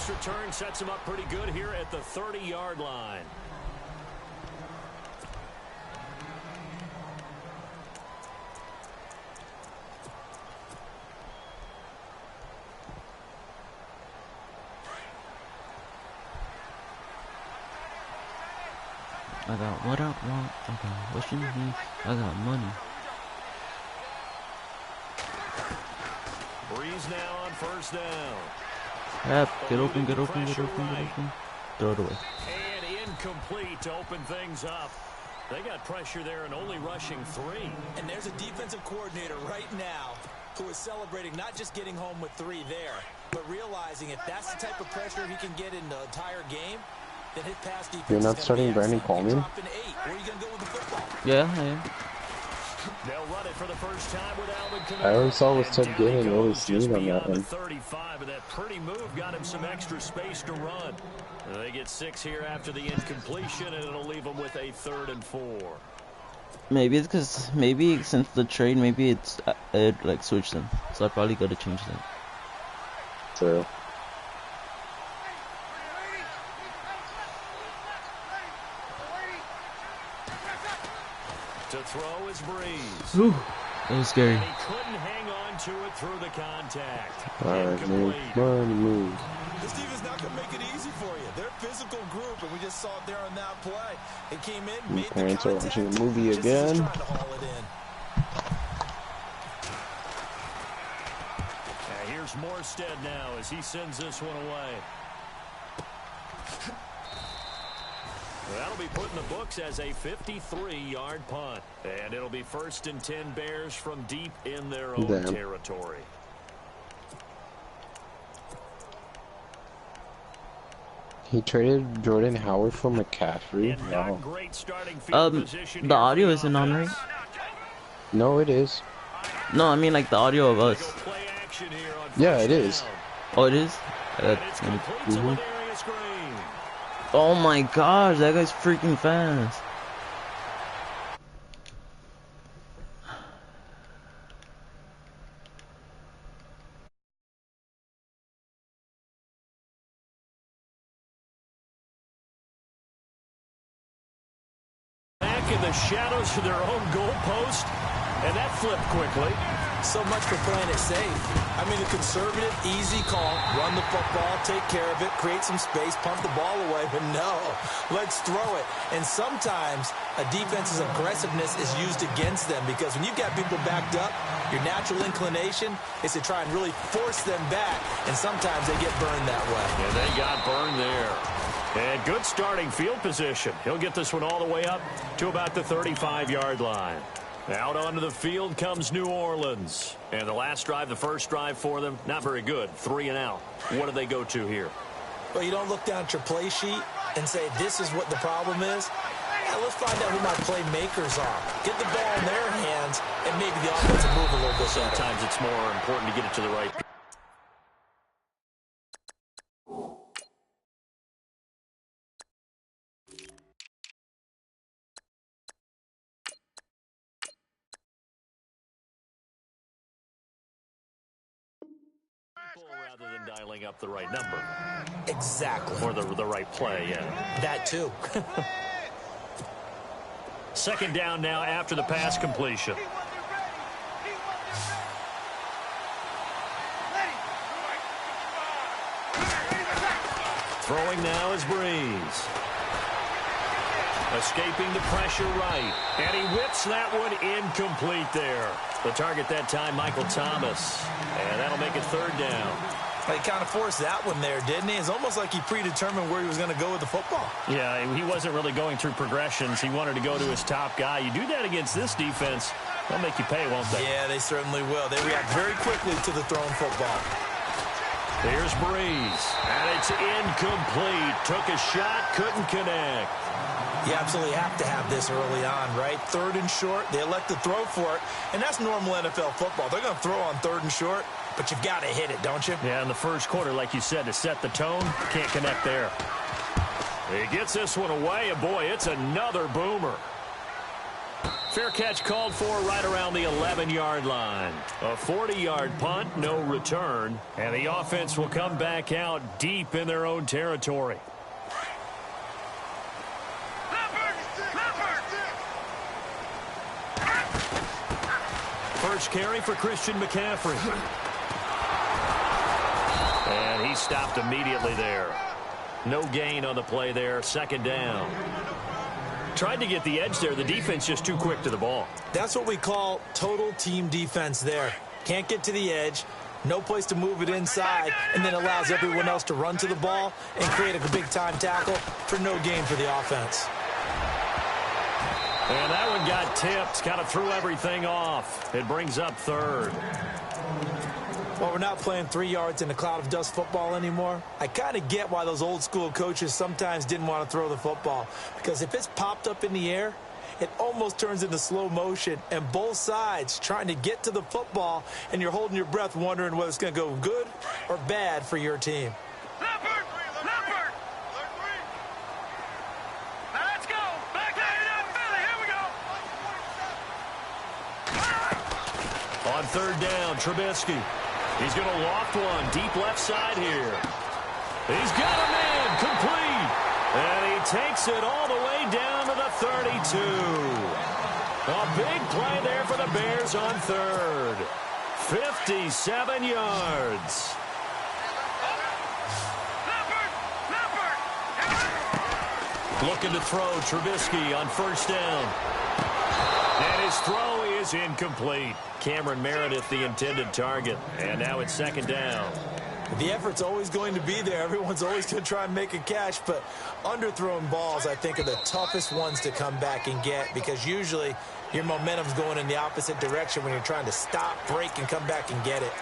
This return sets him up pretty good here at the 30-yard line. I got what I want, I got what you need, I got money. Breeze now on first down. Yep, get open, get open, get open, get open. Throw it away. And incomplete to open things up. They got pressure there and only rushing 3. And there's a defensive coordinator right now who is celebrating not just getting home with 3 there, but realizing if that's the type of pressure he can get in the entire game, then his pass defense. You're not starting Brandon Coleman? Where are you going to go with the football? Yeah, I am. They'll run it for the first time with Alvin Kamara. I always saw was Ted Ginn and really seen on that one. 35, but that pretty move got him some extra space to run. They get 6 here after the incompletion, and it'll leave them with a 3rd and 4. Maybe it's because since the trade, maybe it like switched them. So I probably got to change that. True. To throw is Breeze. Whew, that was scary. And he couldn't hang on to it through the contact. Alright, move. This team is not going to make it easy for you. They're a physical group, and we just saw it there on that play. They came in, made the parents are contact. watching a movie Just again. trying to haul it in. Here's Morstead now as he sends this one away. That'll be put in the books as a 53-yard punt. And it'll be 1st and 10 Bears from deep in their own territory. He traded Jordan Howard for McCaffrey. Wow. The audio isn't on, right? No, it is. No, I mean like the audio of us. Yeah, it is. Oh, it is? Oh my gosh, that guy's freaking fast. Back in the shadows of their own goalpost, and that flipped quickly. So much for playing it safe. I mean, a conservative, easy call, run the football, take care of it, create some space, pump the ball away, but no, let's throw it. And sometimes a defense's aggressiveness is used against them because when you've got people backed up, your natural inclination is to try and really force them back, and sometimes they get burned that way. And they got burned there. And good starting field position. He'll get this one all the way up to about the 35-yard line. Out onto the field comes New Orleans. And the last drive, the first drive for them, not very good. 3 and out. What do they go to here? Well, you don't look down at your play sheet and say, this is what the problem is. Yeah, let's find out who my playmakers are. Get the ball in their hands, and maybe the offense will move a little bit better. Sometimes it's more important to get it to the right. Rather than dialing up the right number. Exactly. Or the right play, yeah. That too. 2nd down now after the pass completion. Throwing now is Breeze. Escaping the pressure right. And he whips that one incomplete there. The target that time, Michael Thomas. And that'll make it 3rd down. He kind of forced that one there, didn't he? It's almost like he predetermined where he was going to go with the football. Yeah, he wasn't really going through progressions. He wanted to go to his top guy. You do that against this defense, they'll make you pay, won't they? Yeah, they certainly will. They react very quickly to the thrown football. Here's Breeze. And it's incomplete. Took a shot, couldn't connect. You absolutely have to have this early on, right? 3rd and short, they elect to throw for it, and that's normal NFL football. They're going to throw on 3rd and short, but you've got to hit it, don't you? Yeah, in the first quarter, like you said, to set the tone, can't connect there. He gets this one away, and boy, it's another boomer. Fair catch called for right around the 11-yard line. A 40-yard punt, no return. And the offense will come back out deep in their own territory. First carry for Christian McCaffrey. And he stopped immediately there. No gain on the play there. Second down. Tried to get the edge there. The defense just too quick to the ball. That's what we call total team defense there. Can't get to the edge. No place to move it inside. And then allows everyone else to run to the ball and create a big-time tackle for no gain for the offense. And that one got tipped. Kind of threw everything off. It brings up third. Well, we're not playing 3 yards in a cloud of dust football anymore. I kind of get why those old school coaches sometimes didn't want to throw the football. Because if it's popped up in the air, it almost turns into slow motion. And both sides trying to get to the football, and you're holding your breath wondering whether it's going to go good or bad for your team. On third down, Trubisky. He's going to loft one deep left side here. He's got a man complete. And he takes it all the way down to the 32. A big play there for the Bears on third. 57 yards. Looking to throw, Trubisky on first down. And his throw is incomplete. Cameron Meredith, the intended target. And now it's second down. The effort's always going to be there. Everyone's always going to try and make a catch. But underthrown balls, I think, are the toughest ones to come back and get. Because usually your momentum's going in the opposite direction when you're trying to stop, break, and come back and get it.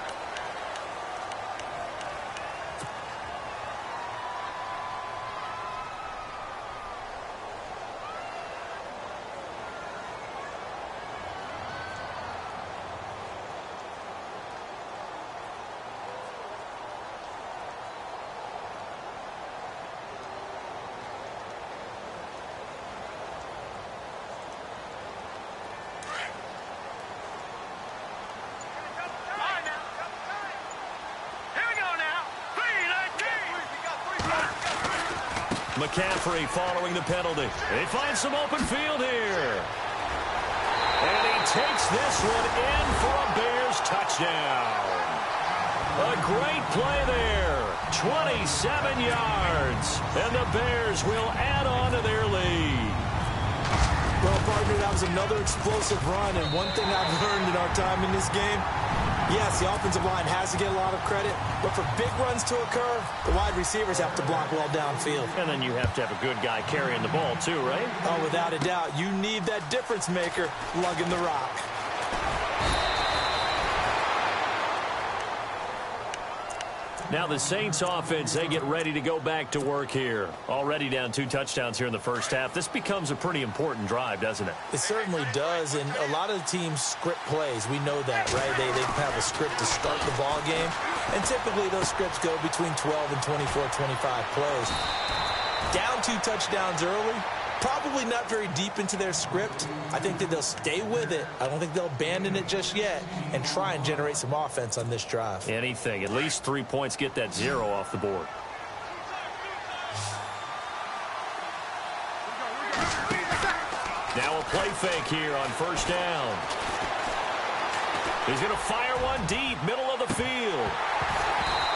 McCaffrey following the penalty. They find some open field here. And he takes this one in for a Bears touchdown. A great play there. 27 yards. And the Bears will add on to their lead. Well, partner, that was another explosive run. And one thing I've learned in our time in this game, yes, the offensive line has to get a lot of credit, but for big runs to occur, the wide receivers have to block well downfield. And then you have to have a good guy carrying the ball too, right? Oh, without a doubt. You need that difference maker lugging the rock. Now the Saints offense, they get ready to go back to work here. Already down 2 touchdowns here in the first half. This becomes a pretty important drive, doesn't it? It certainly does, and a lot of the teams script plays. We know that, right? They have a script to start the ball game, and typically those scripts go between 12 and 24, 25 plays. Down 2 touchdowns early, probably not very deep into their script. I think that they'll stay with it. I don't think they'll abandon it just yet and try and generate some offense on this drive. Anything. At least 3 points, get that 0 off the board. Now a play fake here on first down. He's going to fire one deep, middle of the field.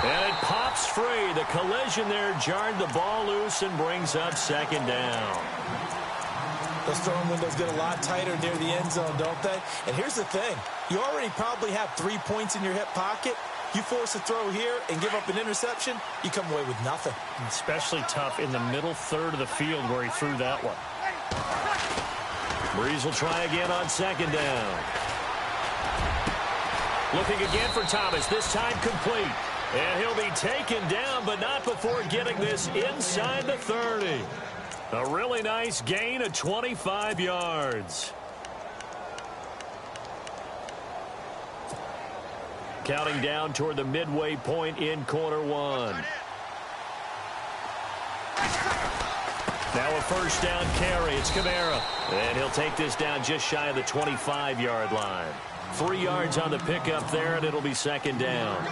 And it pops free. The collision there jarred the ball loose and brings up second down. Those throwing windows get a lot tighter near the end zone, don't they? And here's the thing. You already probably have 3 points in your hip pocket. You force a throw here and give up an interception, you come away with nothing. Especially tough in the middle third of the field where he threw that one. Breeze will try again on second down. Looking again for Thomas, this time complete. And he'll be taken down, but not before getting this inside the 30. A really nice gain of 25 yards. Counting down toward the midway point in quarter one. Now a first down carry. It's Kamara. And he'll take this down just shy of the 25-yard line. 3 yards on the pickup there, and it'll be second down.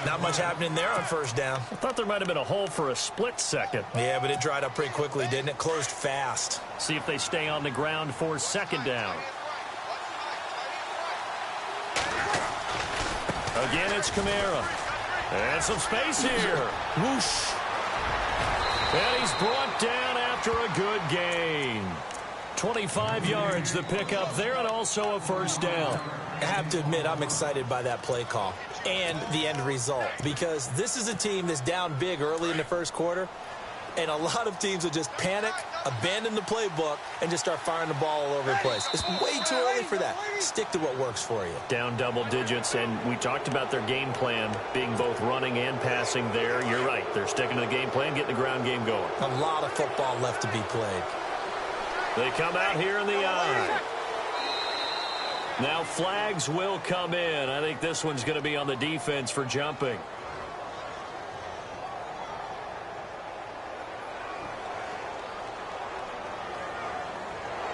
Not much happening there on first down. I thought there might have been a hole for a split second. Yeah, but it dried up pretty quickly, didn't it? Closed fast. See if they stay on the ground for second down. Again, it's Kamara. And some space here. Whoosh. And he's brought down after a good gain. 25 yards the pickup there, and also a first down. I have to admit, I'm excited by that play call and the end result, because this is a team that's down big early in the first quarter, and a lot of teams will just panic, abandon the playbook, and just start firing the ball all over the place. It's way too early for that. Stick to what works for you. Down double digits, and we talked about their game plan being both running and passing there. You're right. They're sticking to the game plan, getting the ground game going. A lot of football left to be played. They come out here in the eye. Now flags will come in. I think this one's going to be on the defense for jumping.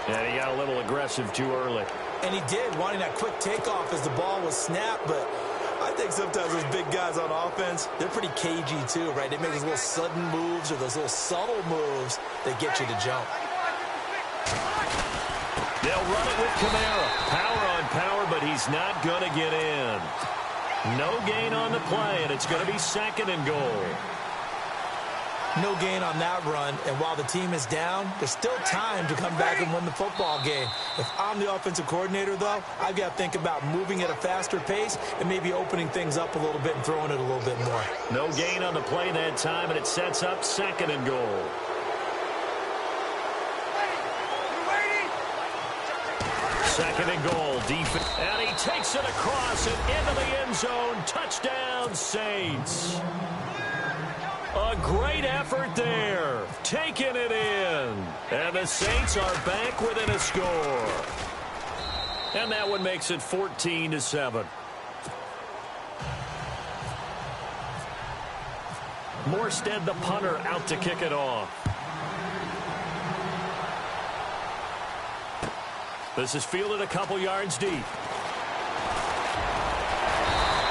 And he got a little aggressive too early. And he did, wanting that quick takeoff as the ball was snapped, but I think sometimes those big guys on offense, they're pretty cagey too, right? They make those little sudden moves or those little subtle moves that get you to jump. They'll run it with Kamara. Power on power, but he's not going to get in. No gain on the play, and it's going to be second and goal. No gain on that run, and while the team is down, there's still time to come back and win the football game. If I'm the offensive coordinator, though, I've got to think about moving at a faster pace and maybe opening things up a little bit and throwing it a little bit more. No gain on the play that time, and it sets up second and goal. Second and goal. Defense. And he takes it across and into the end zone. Touchdown, Saints. A great effort there. Taking it in. And the Saints are back within a score. And that one makes it 14-7. Morstead, the punter, out to kick it off. This is fielded a couple yards deep.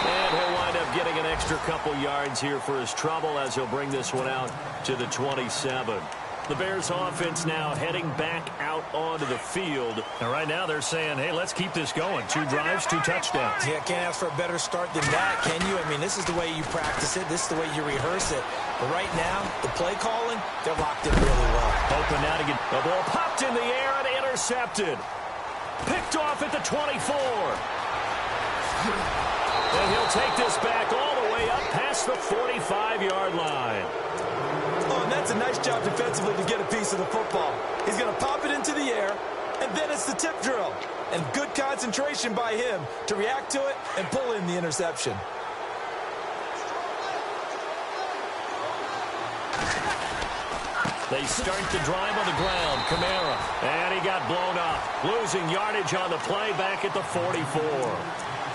And he'll wind up getting an extra couple yards here for his trouble as he'll bring this one out to the 27. The Bears offense now heading back out onto the field. And right now they're saying, hey, let's keep this going. 2 drives, 2 touchdowns. Yeah, can't ask for a better start than that, can you? I mean, this is the way you practice it. This is the way you rehearse it. But right now, the play calling, they're locked in really well. Open now to get the ball popped in the air and intercepted. Picked off at the 24. And he'll take this back all the way up past the 45-yard line. Oh, and that's a nice job defensively to get a piece of the football. He's going to pop it into the air, and then it's the tip drill. And good concentration by him to react to it and pull in the interception. They start the drive on the ground. Kamara. And he got blown up. Losing yardage on the play back at the 44.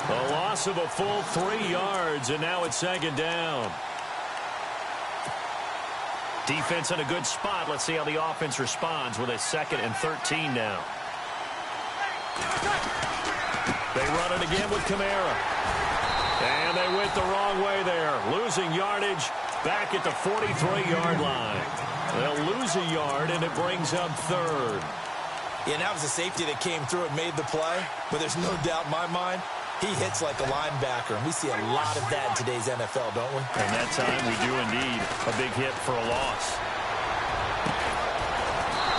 A loss of a full 3 yards, and now it's second down. Defense in a good spot. Let's see how the offense responds with a 2nd and 13 now. They run it again with Kamara. And they went the wrong way there. Losing yardage back at the 43-yard line. They'll lose a yard, and it brings up 3rd. Yeah, and that was a safety that came through and made the play. But there's no doubt in my mind, he hits like a linebacker. And we see a lot of that in today's NFL, don't we? And that time we do indeed. A big hit for a loss.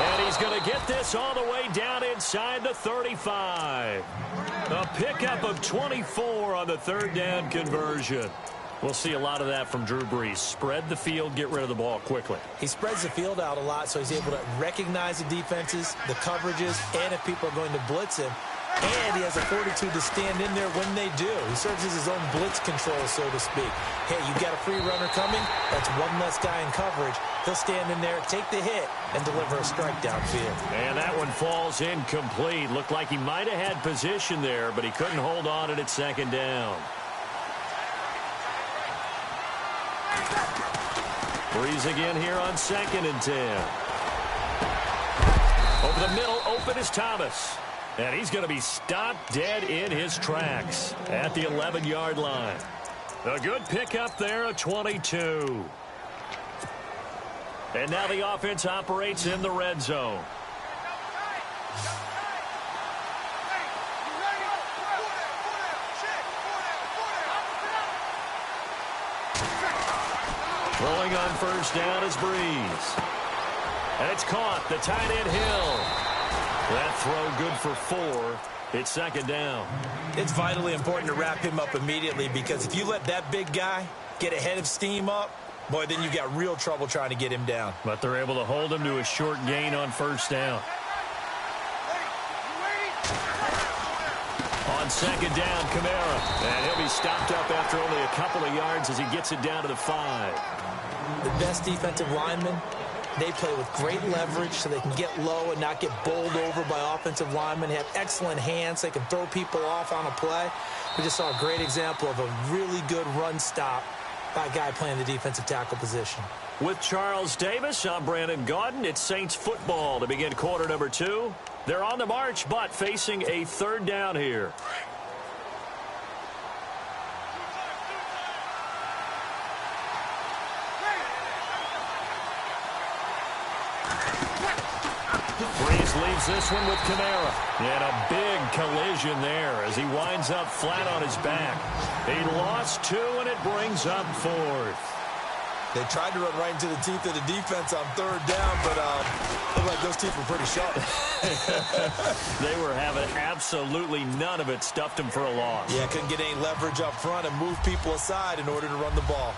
And he's going to get this all the way down inside the 35. A pickup of 24 on the 3rd down conversion. We'll see a lot of that from Drew Brees. Spread the field, get rid of the ball quickly. He spreads the field out a lot, so he's able to recognize the defenses, the coverages, and if people are going to blitz him. And he has a fortitude to stand in there when they do. He serves as his own blitz control, so to speak. Hey, you got a free runner coming? That's one less guy in coverage. He'll stand in there, take the hit, and deliver a strike downfield. And that one falls incomplete. Looked like he might have had position there, but he couldn't hold on it at 2nd down. Brees again here on 2nd and 10. Over the middle, open is Thomas. And he's going to be stopped dead in his tracks at the 11-yard line. A good pickup there, a 22. And now the offense operates in the red zone. Throwing on first down is Breeze. And it's caught. The tight end Hill. That throw good for 4. It's second down. It's vitally important to wrap him up immediately, because if you let that big guy get ahead of steam up, boy, then you've got real trouble trying to get him down. But they're able to hold him to a short gain on first down. On second down, Kamara. And he'll be stopped up after only a couple of yards as he gets it down to the 5. The best defensive linemen, they play with great leverage so they can get low and not get bowled over by offensive linemen. They have excellent hands. They can throw people off on a play. We just saw a great example of a really good run stop by a guy playing the defensive tackle position. With Charles Davis, I'm Brandon Gaudin. It's Saints football to begin quarter number 2. They're on the march, but facing a third down here. Breeze leaves this one with Kamara. And a big collision there as he winds up flat on his back. He lost 2, and it brings up 4th. They tried to run right into the teeth of the defense on third down, but looked like those teeth were pretty sharp. They were having absolutely none of it. Stuffed him for a loss. Yeah, couldn't get any leverage up front and move people aside in order to run the ball.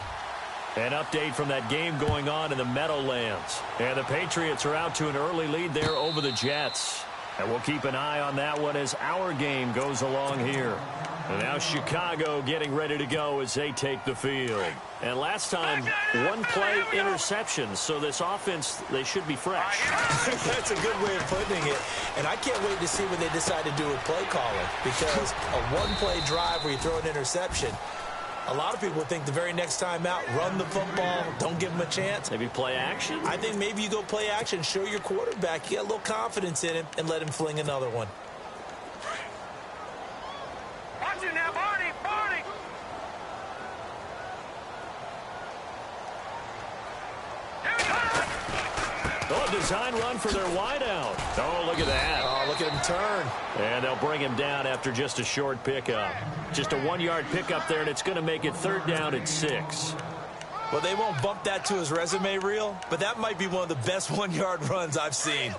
An update from that game going on in the Meadowlands. And the Patriots are out to an early lead there over the Jets. And we'll keep an eye on that one as our game goes along here. And now Chicago getting ready to go as they take the field. And last time, one-play interception. So this offense, they should be fresh. That's a good way of putting it. And I can't wait to see what they decide to do with play calling. Because a one-play drive where you throw an interception, a lot of people think the very next time out, run the football, don't give him a chance. Maybe play action? I think maybe you go play action, show your quarterback you got a little confidence in him, and let him fling another one. Watch it now, Barney! Barney! Oh, a design run for their wideout. Oh, look at that. Oh, look at him turn. And they'll bring him down after just a short pickup. Just a 1-yard pickup there, and it's going to make it third down at 6. Well, they won't bump that to his resume reel, but that might be one of the best 1-yard runs I've seen.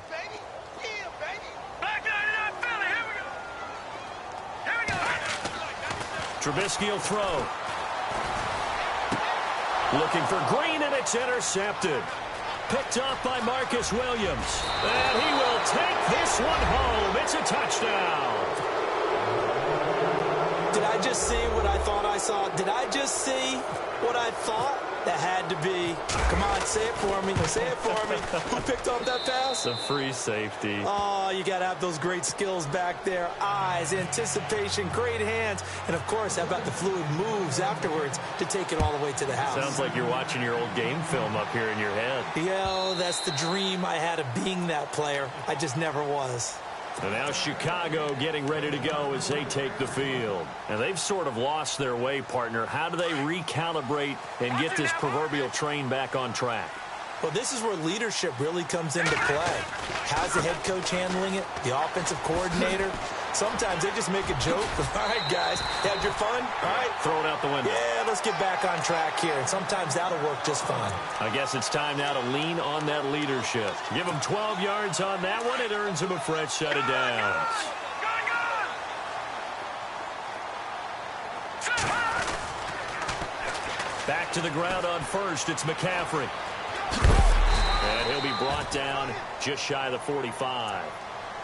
Trubisky will throw. Looking for Green, and it's intercepted. Picked off by Marcus Williams. And he will take this one home. It's a touchdown. Did I just see what I thought I saw? Did I just see what I thought? That had to be. Come on, say it for me. Say it for me. Who picked off that pass? A free safety. Oh, you got to have those great skills back there. Eyes, anticipation, great hands. And, of course, how about the fluid moves afterwards to take it all the way to the house? Sounds like you're watching your old game film up here in your head. Yeah, that's the dream I had of being that player. I just never was. And now Chicago getting ready to go as they take the field. And they've sort of lost their way, partner. How do they recalibrate and get this proverbial train back on track? Well, this is where leadership really comes into play. How's the head coach handling it? The offensive coordinator? Sometimes they just make a joke. All right, guys, had your fun? All right. Throw it out the window. Yeah, let's get back on track here. And sometimes that'll work just fine. I guess it's time now to lean on that leadership. Give them 12 yards on that one. It earns them a fresh set of downs. Back to the ground on first. It's McCaffrey. And he'll be brought down just shy of the 45.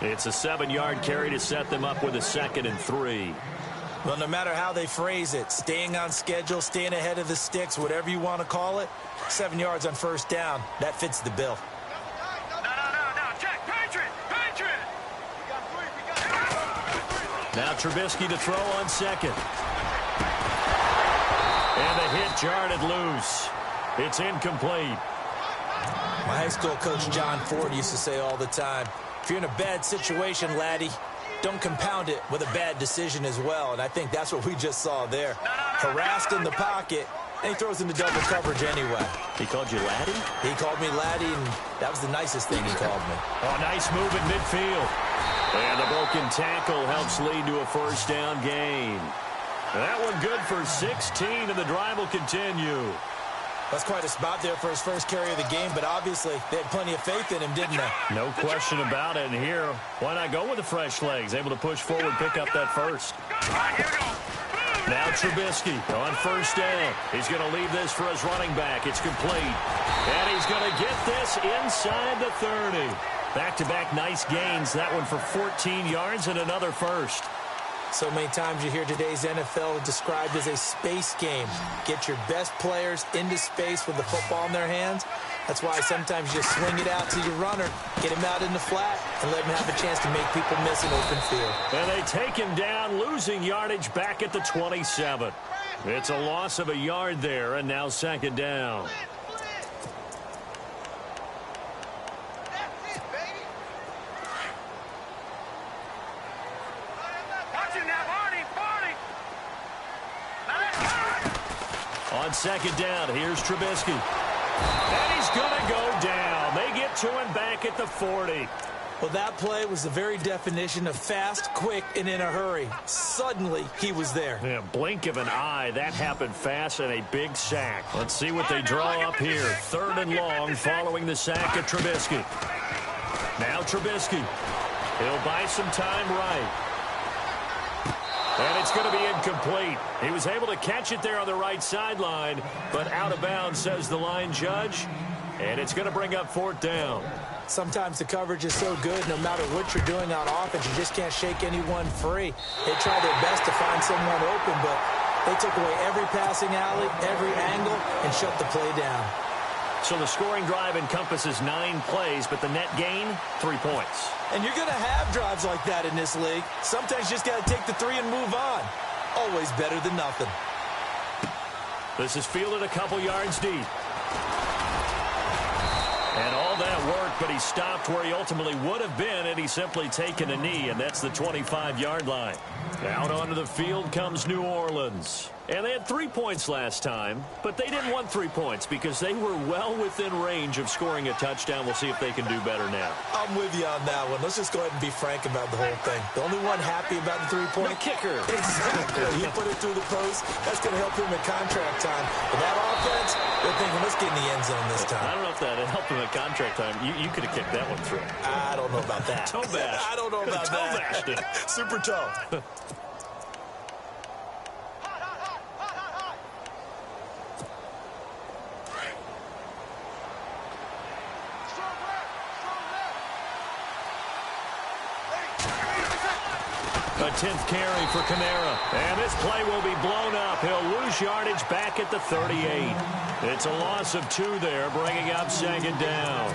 It's a 7-yard carry to set them up with a 2nd and 3. Well, no matter how they phrase it, staying on schedule, staying ahead of the sticks, whatever you want to call it, 7 yards on first down, that fits the bill. No, check, Patriot! Now Trubisky to throw on second. And the hit jarred it loose. It's incomplete. My high school coach John Ford used to say all the time, If you're in a bad situation, laddie, don't compound it with a bad decision as well. And I think that's what we just saw there. Harassed in the pocket, and he throws into double coverage anyway. He called you laddie? He called me laddie, and that was the nicest thing he called me. Oh, nice move in midfield. And the broken tackle helps lead to a first down gain. That one good for 16, and the drive will continue. That's quite a spot there for his first carry of the game, but obviously they had plenty of faith in him, didn't they? No question about it. And here, why not go with the fresh legs? Able to push forward, pick up that first. All right, here we go. Now Trubisky on first down. He's going to leave this for his running back. It's complete. And he's going to get this inside the 30. Back-to-back nice gains. That one for 14 yards and another first. So many times you hear today's NFL described as a space game. Get your best players into space with the football in their hands. That's why sometimes you just swing it out to your runner, get him out in the flat, and let him have a chance to make people miss an open field. And they take him down, losing yardage back at the 27. It's a loss of a yard there, and now second down. On second down, here's Trubisky. And he's going to go down. They get to him back at the 40. Well, that play was the very definition of fast, quick, and in a hurry. Suddenly, he was there. Yeah, blink of an eye. That happened fast and a big sack. Let's see what they draw up here. Third and long following the sack of Trubisky. Now Trubisky. He'll buy some time right. And it's going to be incomplete. He was able to catch it there on the right sideline, but out of bounds, says the line judge. And it's going to bring up fourth down. Sometimes the coverage is so good, no matter what you're doing on offense, you just can't shake anyone free. They try their best to find someone open, but they took away every passing alley, every angle, and shut the play down. So the scoring drive encompasses 9 plays, but the net gain, 3 points. And you're going to have drives like that in this league. Sometimes you just got to take the 3 and move on. Always better than nothing. This is fielded a couple yards deep. And all that work, but he stopped where he ultimately would have been had he simply taken a knee, and that's the 25-yard line. Out onto the field comes New Orleans. And they had 3 points last time, but they didn't want 3 points because they were well within range of scoring a touchdown. We'll see if they can do better now. I'm with you on that one. Let's just go ahead and be frank about the whole thing. The only one happy about the 3-point the kicker. Exactly. He put it through the post. That's going to help him in contract time. But that offense, they're thinking, let's get in the end zone this time. I don't know if that helped him at contract time. You could have kicked that one through. I don't know about that. Toe bash. I don't know about toe that. Bashed it. Super toe. A 10th carry for Kamara. And this play will be blown up. He'll lose yardage back at the 38. It's a loss of 2 there, bringing up second down.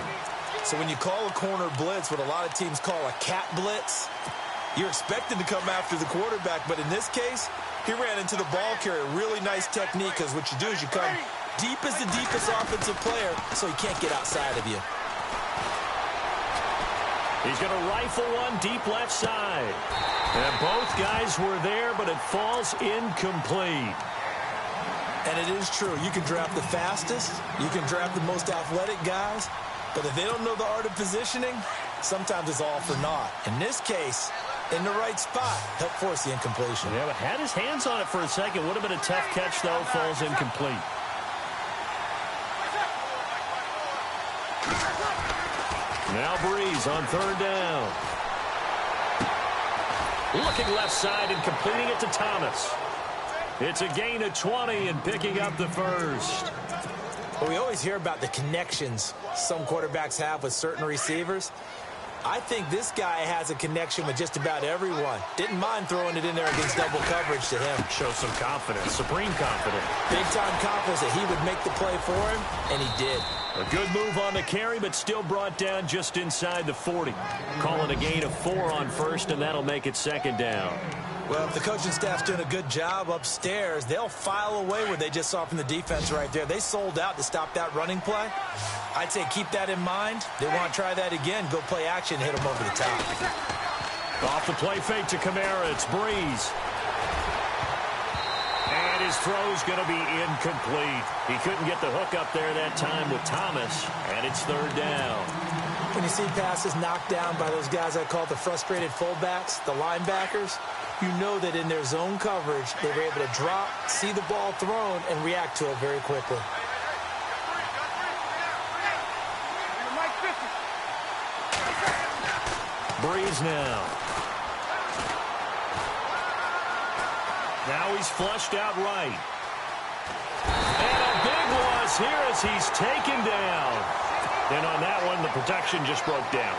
So when you call a corner blitz, what a lot of teams call a cat blitz, you're expected to come after the quarterback. But in this case, he ran into the ball carrier. Really nice technique, because what you do is you come deep as the deepest offensive player, so he can't get outside of you. He's going to rifle one deep left side. And both guys were there, but it falls incomplete. And it is true. You can draft the fastest. You can draft the most athletic guys. But if they don't know the art of positioning, sometimes it's all for naught. In this case, in the right spot, help force the incompletion. Yeah, but had his hands on it for a second. Would have been a tough catch, though. Falls incomplete. Now Breeze on third down. Looking left side and completing it to Thomas. It's a gain of 20 and picking up the first. Well, we always hear about the connections some quarterbacks have with certain receivers. I think this guy has a connection with just about everyone. Didn't mind throwing it in there against double coverage to him. Shows some confidence, supreme confidence. Big-time confidence that he would make the play for him, and he did. A good move on the carry, but still brought down just inside the 40. Calling a gain of 4 on first, and that'll make it second down. Well, if the coaching staff's doing a good job upstairs, they'll file away what they just saw from the defense right there. They sold out to stop that running play. I'd say keep that in mind. They want to try that again. Go play action, hit them over the top. Off the play fake to Kamara. It's Breeze. And his throw's going to be incomplete. He couldn't get the hook up there that time with Thomas, and it's third down. When you see passes knocked down by those guys I call the frustrated fullbacks, the linebackers, you know that in their zone coverage, they were able to drop, see the ball thrown, and react to it very quickly. Breeze now. Now he's flushed out right. And a big loss here as he's taken down. And on that one, the protection just broke down.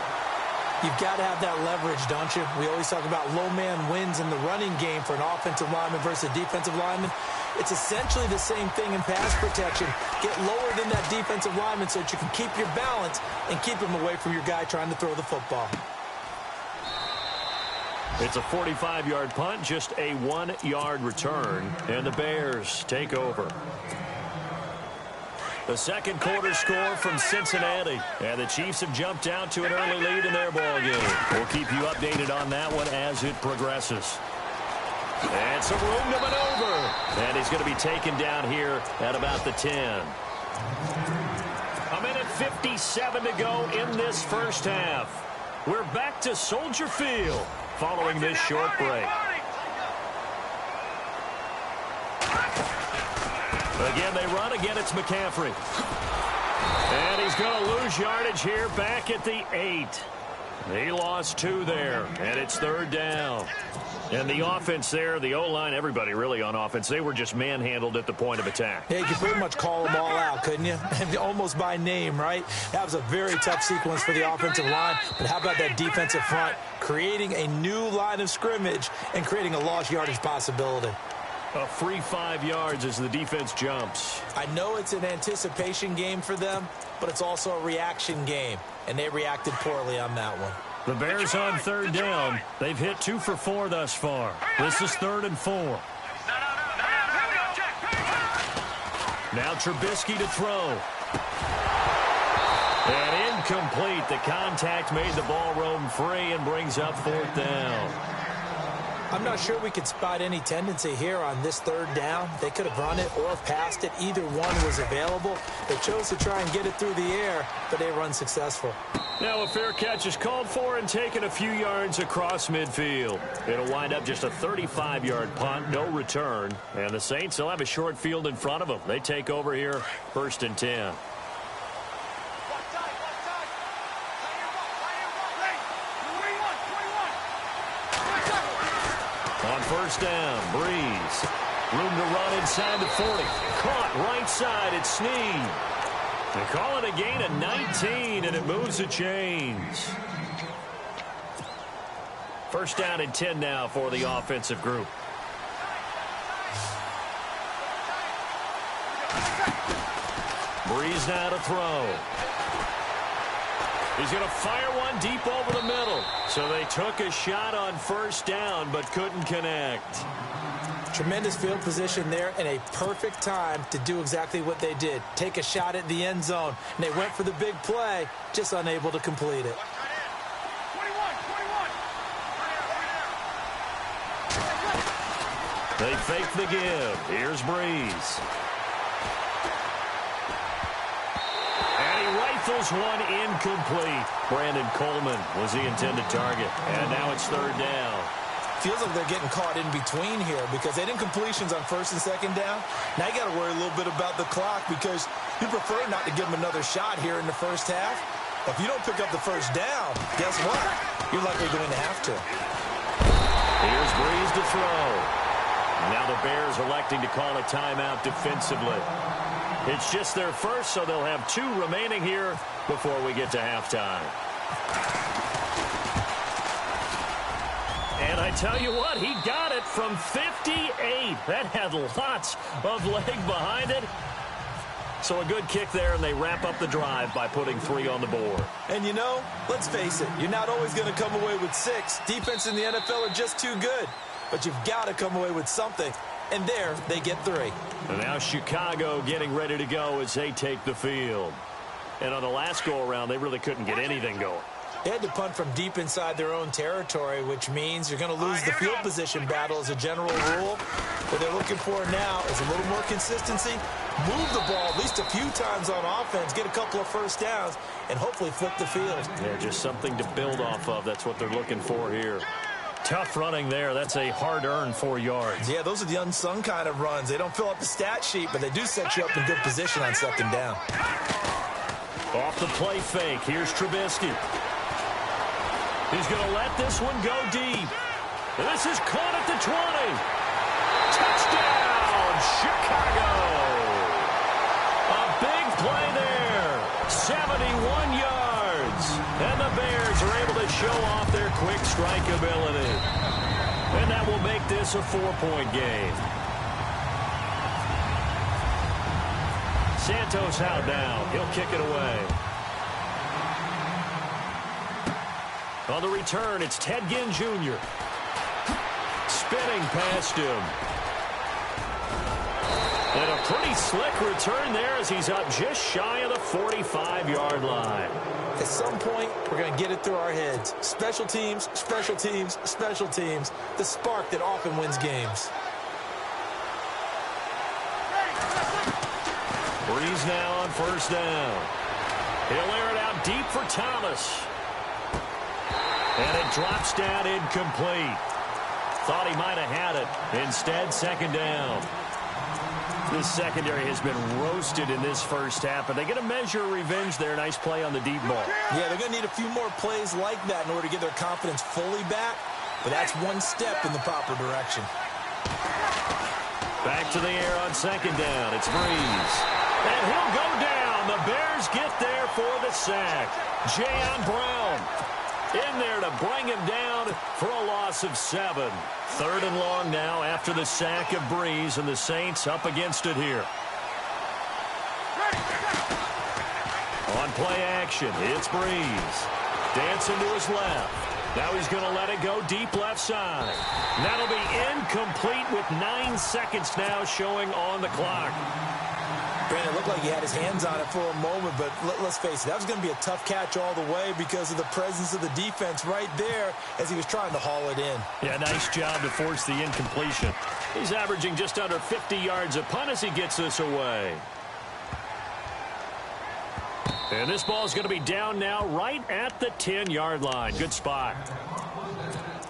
You've got to have that leverage, don't you? We always talk about low man wins in the running game for an offensive lineman versus a defensive lineman. It's essentially the same thing in pass protection. Get lower than that defensive lineman so that you can keep your balance and keep him away from your guy trying to throw the football. It's a 45-yard punt, just a 1-yard return, and the Bears take over. The second quarter score from Cincinnati, and the Chiefs have jumped out to an early lead in their ball game. We'll keep you updated on that one as it progresses. And some room to maneuver, and he's going to be taken down here at about the 10. A minute 57 to go in this first half. We're back to Soldier Field following this short break. Again, they run. Again, it's McCaffrey. And he's going to lose yardage here back at the 8. He lost 2 there, and it's third down. And the offense there, the O-line, everybody really on offense, they were just manhandled at the point of attack. Yeah, you could pretty much call them all out, couldn't you? Almost by name, right? That was a very tough sequence for the offensive line. But how about that defensive front creating a new line of scrimmage and creating a lost yardage possibility? A free 5 yards as the defense jumps. I know it's an anticipation game for them, but it's also a reaction game, and they reacted poorly on that one. The Bears on third down. They've hit 2 for 4 thus far. This is 3rd and 4. Now Trubisky to throw. And incomplete. The contact made the ball roam free and brings up 4th down. I'm not sure we could spot any tendency here on this third down. They could have run it or passed it. Either one was available. They chose to try and get it through the air, but they were unsuccessful. Now a fair catch is called for and taken a few yards across midfield. It'll wind up just a 35-yard punt, no return. And the Saints will have a short field in front of them. They take over here, 1st and 10. On first down, Breeze. Room to run inside the 40. Caught right side at Snead. They call it a gain of 19, and it moves the chains. First down and 10 now for the offensive group. Breeze now to throw. He's going to fire one deep over the middle. So they took a shot on first down, but couldn't connect. Tremendous field position there and a perfect time to do exactly what they did. Take a shot at the end zone. And they went for the big play, just unable to complete it. They fake the give. Here's Breeze. And he rifles one incomplete. Brandon Coleman was the intended target. And now it's third down. Feels like they're getting caught in between here because they didn't completions on first and second down. Now you got to worry a little bit about the clock because you prefer not to give them another shot here in the first half. If you don't pick up the first down, guess what? You're likely going to have to. Here's Breeze to throw. Now the Bears electing to call a timeout defensively. It's just their first, so they'll have 2 remaining here before we get to halftime. And I tell you what, he got it from 58. That had lots of leg behind it. So a good kick there, and they wrap up the drive by putting 3 on the board. And you know, let's face it, you're not always going to come away with 6. Defense in the NFL are just too good. but you've got to come away with something. And there, they get 3. And now Chicago getting ready to go as they take the field. And on the last go-around, they really couldn't get anything going. They had to punt from deep inside their own territory, which means you're going to lose the field position battle as a general rule. What they're looking for now is a little more consistency, move the ball at least a few times on offense, get a couple of first downs, and hopefully flip the field. Yeah, just something to build off of. That's what they're looking for here. Tough running there. That's a hard-earned 4 yards. Yeah, those are the unsung kind of runs. They don't fill up the stat sheet, but they do set you up in good position on 2nd down. Off the play fake. Here's Trubisky. He's going to let this one go deep. This is caught at the 20. Touchdown, Chicago. A big play there. 71 yards. And the Bears are able to show off their quick strike ability. And that will make this a 4-point game. Santos out now. He'll kick it away. On the return, it's Ted Ginn Jr. Spinning past him. And a pretty slick return there as he's up just shy of the 45-yard line. At some point, we're going to get it through our heads. Special teams, special teams, special teams. The spark that often wins games. Breeze now on 1st down. He'll air it out deep for Thomas. And it drops down incomplete. Thought he might have had it. Instead, 2nd down. This secondary has been roasted in this first half, but they get a measure of revenge there. Nice play on the deep ball. Yeah, they're going to need a few more plays like that in order to get their confidence fully back, but that's one step in the proper direction. Back to the air on 2nd down. It's Breeze. And he'll go down. The Bears get there for the sack. Jayon Brown in there to bring him down for a loss of 7. 3rd and long now after the sack of Breeze, and the Saints up against it here. On play action, it's Breeze. Dancing to his left. Now he's going to let it go deep left side. That'll be incomplete with 9 seconds now showing on the clock. Brandon, it looked like he had his hands on it for a moment, but let's face it, that was going to be a tough catch all the way because of the presence of the defense right there as he was trying to haul it in. Yeah, nice job to force the incompletion. He's averaging just under 50 yards a punt as he gets this away. And this ball is going to be down now right at the 10-yard line. Good spot.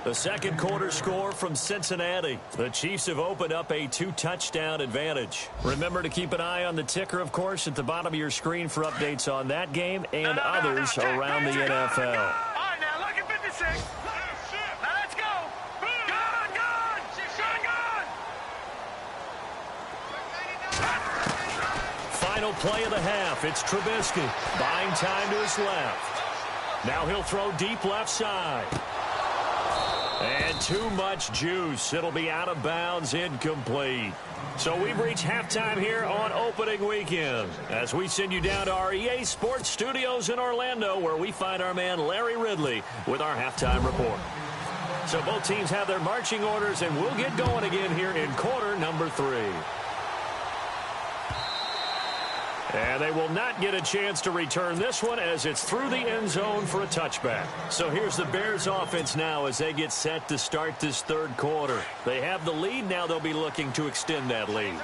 The 2nd quarter score from Cincinnati. The Chiefs have opened up a 2-touchdown advantage. Remember to keep an eye on the ticker, of course, at the bottom of your screen for updates on that game and others around the NFL. All right, now, look at 56. Now, let's go. Gone. Final play of the half. It's Trubisky. Buying time to his left. Now he'll throw deep left side. And too much juice. It'll be out of bounds, incomplete. So we've reached halftime here on opening weekend as we send you down to our EA Sports Studios in Orlando, where we find our man Larry Ridley with our halftime report. So both teams have their marching orders, and we'll get going again here in quarter number 3. And they will not get a chance to return this one as it's through the end zone for a touchback. So here's the Bears offense now as they get set to start this 3rd quarter. They have the lead. Now they'll be looking to extend that lead.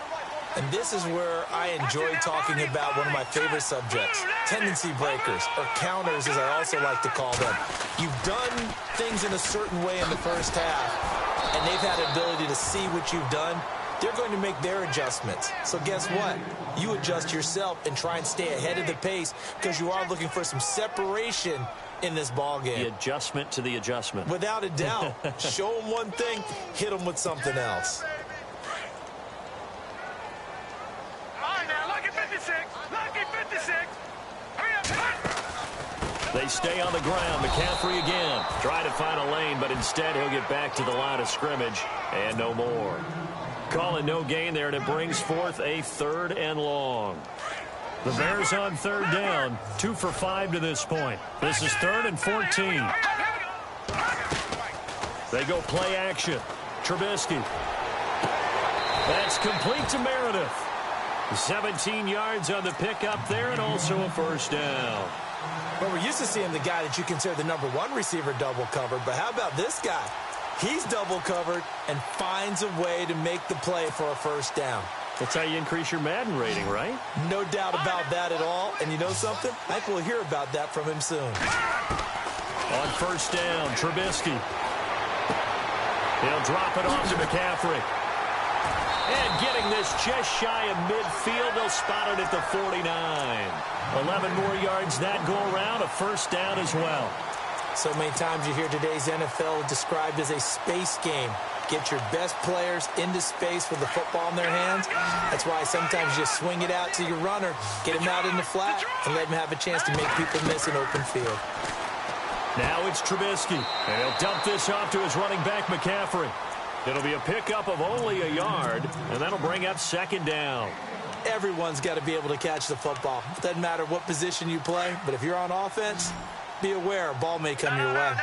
And this is where I enjoy talking about one of my favorite subjects, tendency breakers, or counters as I also like to call them. You've done things in a certain way in the first half, and they've had the ability to see what you've done. They're going to make their adjustments. So guess what? You adjust yourself and try and stay ahead of the pace because you are looking for some separation in this ball game. The adjustment to the adjustment. Without a doubt. Show them one thing, hit them with something else. All right, now, look at 56. Look at 56. Hurry up. They stay on the ground. McCaffrey again. Try to find a lane, but instead he'll get back to the line of scrimmage and no more. Call it no gain there, and it brings forth a 3rd and long. The Bears on 3rd down, 2 for 5 to this point. This is 3rd and 14. They go play action. Trubisky. That's complete to Meredith. 17 yards on the pickup there and also a first down. Well, we're used to seeing the guy that you consider the #1 receiver double covered, but how about this guy? He's double covered and finds a way to make the play for a first down. That's how you increase your Madden rating, right? No doubt about that at all. And you know something? I think we'll hear about that from him soon. On first down, Trubisky. He'll drop it off to McCaffrey. And getting this just shy of midfield, they'll spot it at the 49. 11 more yards that go around, a first down as well. So many times you hear today's NFL described as a space game. Get your best players into space with the football in their hands. That's why sometimes you just swing it out to your runner, get him out in the flat, and let him have a chance to make people miss an open field. Now it's Trubisky, and he'll dump this off to his running back, McCaffrey. It'll be a pickup of only a yard, and that'll bring up second down. Everyone's got to be able to catch the football. Doesn't matter what position you play, but if you're on offense, be aware a ball may come your way.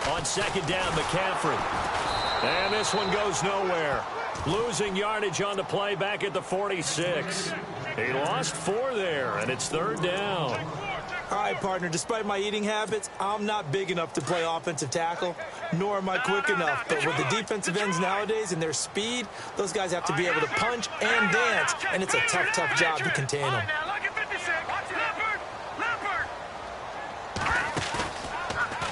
On second down, McCaffrey. And this one goes nowhere. Losing yardage on the play back at the 46. He lost 4 there, and it's third down. All right, partner, despite my eating habits, I'm not big enough to play offensive tackle, nor am I quick enough. But with the defensive ends nowadays and their speed, those guys have to be able to punch and dance, and it's a tough, tough job to contain them.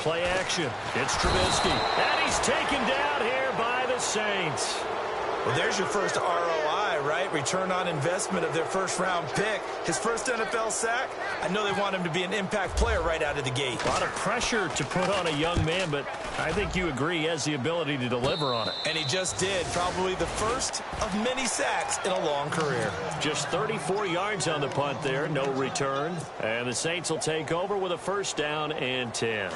Play action. It's Trubisky. And he's taken down here by the Saints. Well, there's your first ROI, right? Return on investment of their first-round pick. His first NFL sack, I know they want him to be an impact player right out of the gate. A lot of pressure to put on a young man, but I think you agree he has the ability to deliver on it. And he just did. Probably the first of many sacks in a long career. Just 34 yards on the punt there, no return. And the Saints will take over with a first down and 10.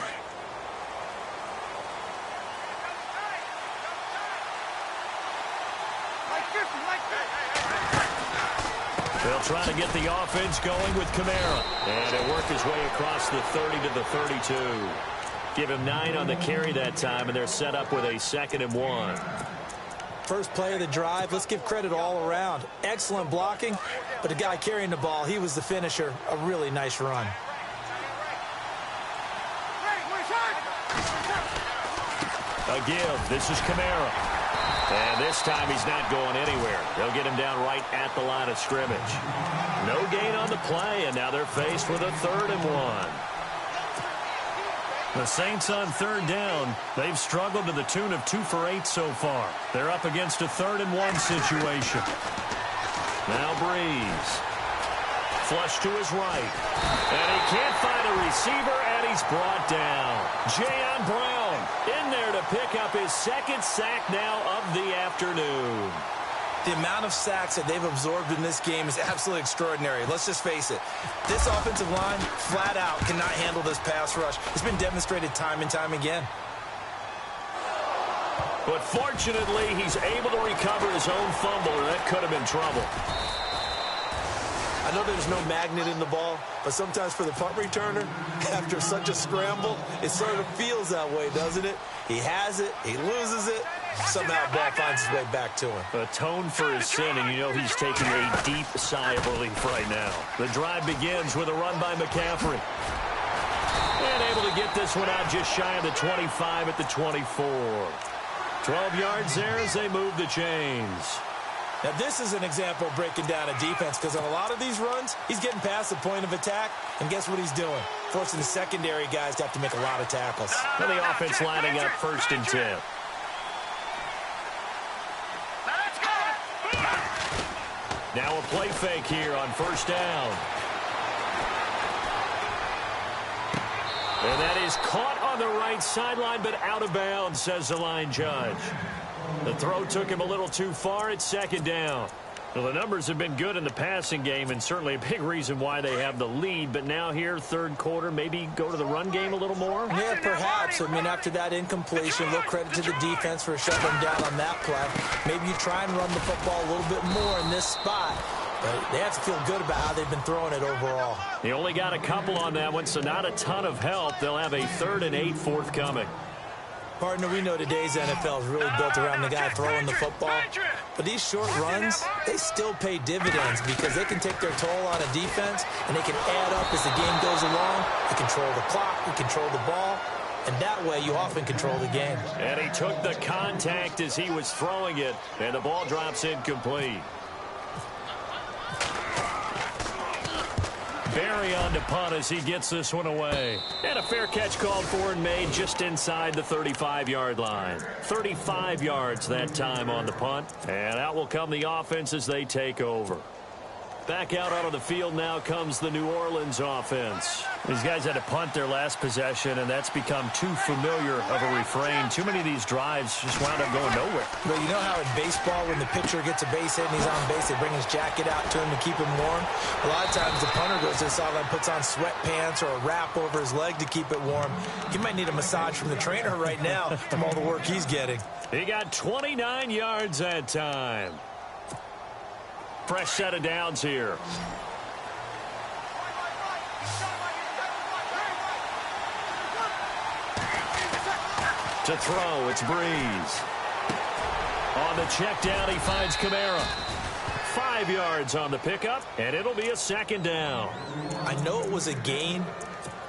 They'll try to get the offense going with Kamara. And he'll work his way across the 30 to the 32. Give him 9 on the carry that time, and they're set up with a 2nd and 1. First play of the drive, let's give credit all around. Excellent blocking, but the guy carrying the ball, he was the finisher. A really nice run. A give. This is Kamara. And this time he's not going anywhere. They'll get him down right at the line of scrimmage. No gain on the play, and now they're faced with a 3rd and 1. The Saints on 3rd down. They've struggled to the tune of 2 for 8 so far. They're up against a 3rd and 1 situation. Now Breeze. Flush to his right. And he can't find a receiver, and he's brought down. Jayon Brown in there to pick up his 2nd sack now of the afternoon. The amount of sacks that they've absorbed in this game is absolutely extraordinary. Let's just face it. This offensive line, flat out, cannot handle this pass rush. It's been demonstrated time and time again. But fortunately, he's able to recover his own fumble, or that could have been trouble. I know there's no magnet in the ball, but sometimes for the punt returner, after such a scramble, it sort of feels that way, doesn't it? He has it, he loses it, somehow the ball finds its way back to him. Atone for his sin, and you know he's taking a deep sigh of relief right now. The drive begins with a run by McCaffrey. And able to get this one out just shy of the 25 at the 24. 12 yards there as they move the chains. Now, this is an example of breaking down a defense, because on a lot of these runs, he's getting past the point of attack, and guess what he's doing? Forcing the secondary guys to have to make a lot of tackles. Well, the offense lining up 1st and 10. Now a play fake here on 1st down. And that is caught on the right sideline, but out of bounds, says the line judge. The throw took him a little too far. It's 2nd down. Well, the numbers have been good in the passing game, and certainly a big reason why they have the lead. But now here, 3rd quarter, maybe go to the run game a little more? Yeah, perhaps. I mean, after that incompletion, a little credit to the defense for shutting them down on that play. Maybe you try and run the football a little bit more in this spot. But they have to feel good about how they've been throwing it overall. He only got a couple on that one, so not a ton of help. They'll have a 3rd and 8 forthcoming. Partner, we know today's NFL is really built around the guy throwing the football. But these short runs, they still pay dividends because they can take their toll on a defense, and they can add up as the game goes along. They control the clock, they control the ball, and that way you often control the game. And he took the contact as he was throwing it, and the ball drops incomplete. Barry on to punt as he gets this one away. And a fair catch called for and made just inside the 35-yard line. 35 yards that time on the punt. And out will come the offense as they take over. Back out onto the field now comes the New Orleans offense. These guys had to punt their last possession, and that's become too familiar of a refrain. Too many of these drives just wound up going nowhere. But you know how in baseball, when the pitcher gets a base hit and he's on base, they bring his jacket out to him to keep him warm? A lot of times the punter goes to the sideline, puts on sweatpants or a wrap over his leg to keep it warm. He might need a massage from the trainer right now from all the work he's getting. He got 29 yards that time. Fresh set of downs here. To throw, it's Breeze. On the check down, he finds Kamara. 5 yards on the pickup, and it'll be a 2nd down. I know it was a gain,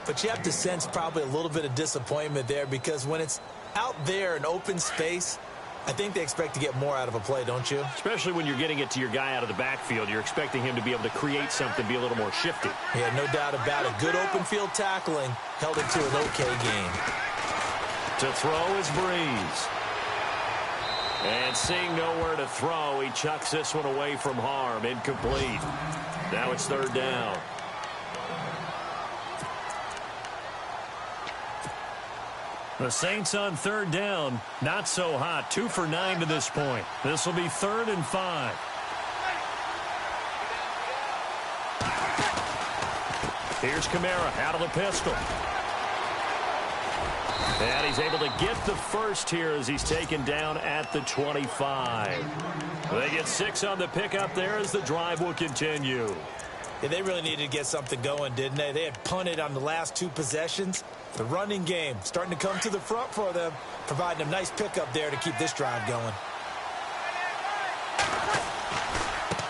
but you have to sense probably a little bit of disappointment there because when it's out there in open space, I think they expect to get more out of a play, don't you? Especially when you're getting it to your guy out of the backfield. You're expecting him to be able to create something, be a little more shifty. Yeah, no doubt about it. Good open field tackling held it to an okay game. To throw is Breeze. And seeing nowhere to throw, he chucks this one away from harm. Incomplete. Now it's 3rd down. The Saints on 3rd down, not so hot. 2 for 9 to this point. This will be 3rd and 5. Here's Kamara out of the pistol. And he's able to get the first here as he's taken down at the 25. They get 6 on the pickup there as the drive will continue. Yeah, they really needed to get something going, didn't they? They had punted on the last 2 possessions. The running game starting to come to the front for them, providing a nice pickup there to keep this drive going.